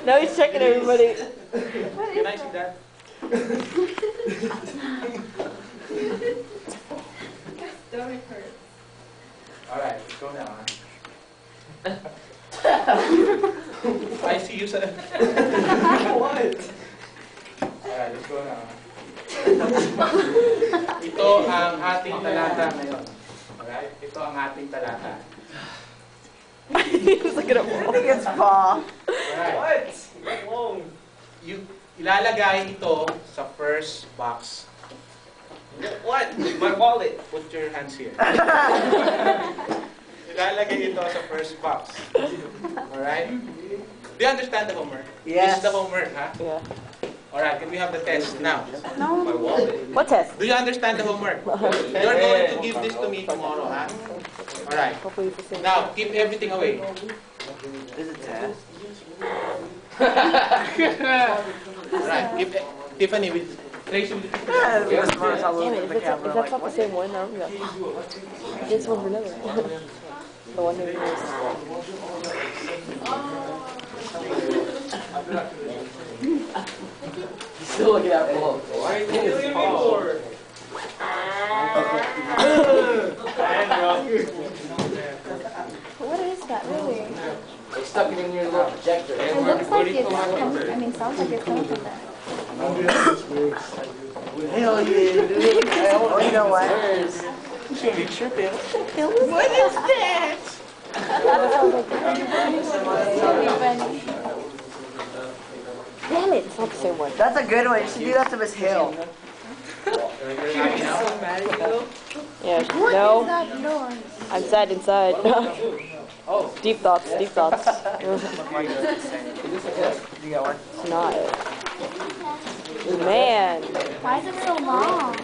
Now he's checking everybody. Can I see that? Stomach hurts. Alright, let's go now. I see you, sir. What? Alright, let's go now. Ito ang ating talata ngayon. Alright? Ito ang ating talata. He's looking at I think it's Paul. Alright. What? Ilalagay ito sa first box. What? My wallet. Put your hands here. Ilalagay ito sa first box. Alright? Do you understand the homework? Yes. This is the homework, ha? Yeah. Alright, can we have the test now? No. My wallet. What test? Do you understand the homework? You're going to give this to me tomorrow, ha? Alright. Hopefully it's the same. Now, keep everything away. Is it test? Alright, keep Tiffany with Tracy with Yeah, that's smart. I'll Damn look it, at the if camera that's like, not the what? same one, I don't know. This one's another. The one who knows. He's still looking at Paul. Why are you doing me for? What is that really? It's stuck in your little projector. It looks like it's coming, I mean, sounds like it's coming from there. Hell yeah, dude. Oh, you know what? Picture Bill. What is that? Damn it, it's not the same one. That's a good one. You should do that to Miss Hill. Yeah, What no. is that noise? I'm sad inside. Deep thoughts, deep thoughts. You got one? It's not. Man. Why is it so long?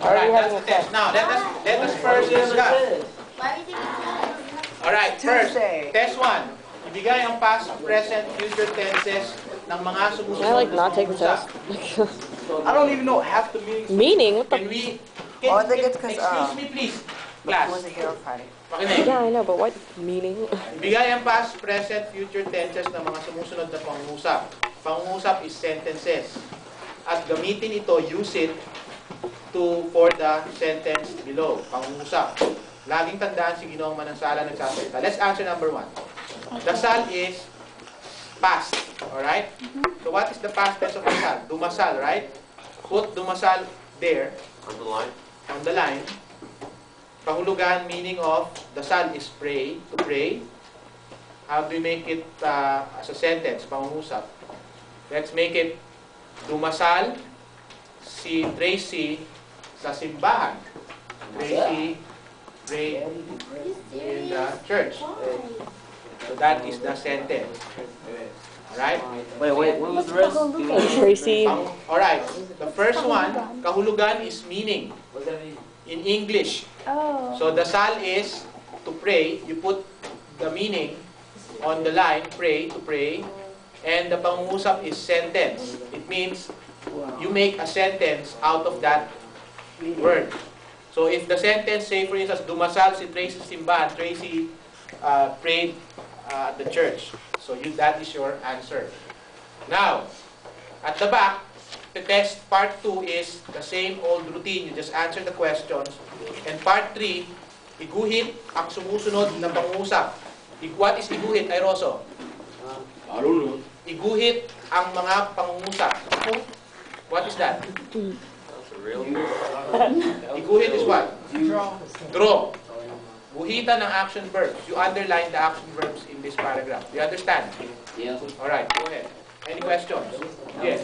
Alright, that's having the a test. Now, let us first discuss. Why do you think it's Alright, first, Tuesday. test 1. Ibigay ang past, present, future tenses ng mga sumusunod Can I like na not take the pangungusap. test? I don't even know half the meanings. Meaning? What Can the? we... Oh, I think it's 'cause, excuse me please, He class. wasn't here on Friday. Pakinig. Yeah, I know, but what meaning? Ibigay ang past, present, future tenses ng mga sumusunod na pangungusap. Pangungusap is sentences. At gamitin ito, use it for the sentence below. Pangungusap. Laging tandaan si Ginoong Manansala nagsasalita. Let's answer number 1. Dasal is past. Alright? So what is the past tense of dasal? Dumasal, right? Put dumasal there. On the line. On the line. Kahulugan, meaning of dasal is pray, to pray. How do we make it as a sentence, pangungusap? Let's make it dumasal si Tracy sa simbahan. Tracy prayed in the church. So that is the sentence. Alright? Wait, what was the rest? Tracy. Alright. The first one, kahulugan is meaning. What does that mean? In English. Oh. So dasal is to pray. You put the meaning on the line, pray, to pray. And the pangungusap is sentence. It means you make a sentence out of that word. So if the sentence, say for instance, dumasal si Tracy sa simbahan, Tracy prayed at the church. So that is your answer. Now, at the back, the test part 2 is the same old routine. You just answer the questions. And part 3, iguhit ang sumusunod na pangungusap. What is iguhit, Airoso? I don't know. Iguhit ang mga pangungusap. What is that? That's a real. Iguhit is what? Draw. Guhitan ng action verbs. You underline the action verbs in this paragraph. Do you understand? Yeah. Alright, go ahead. Any questions? Yes.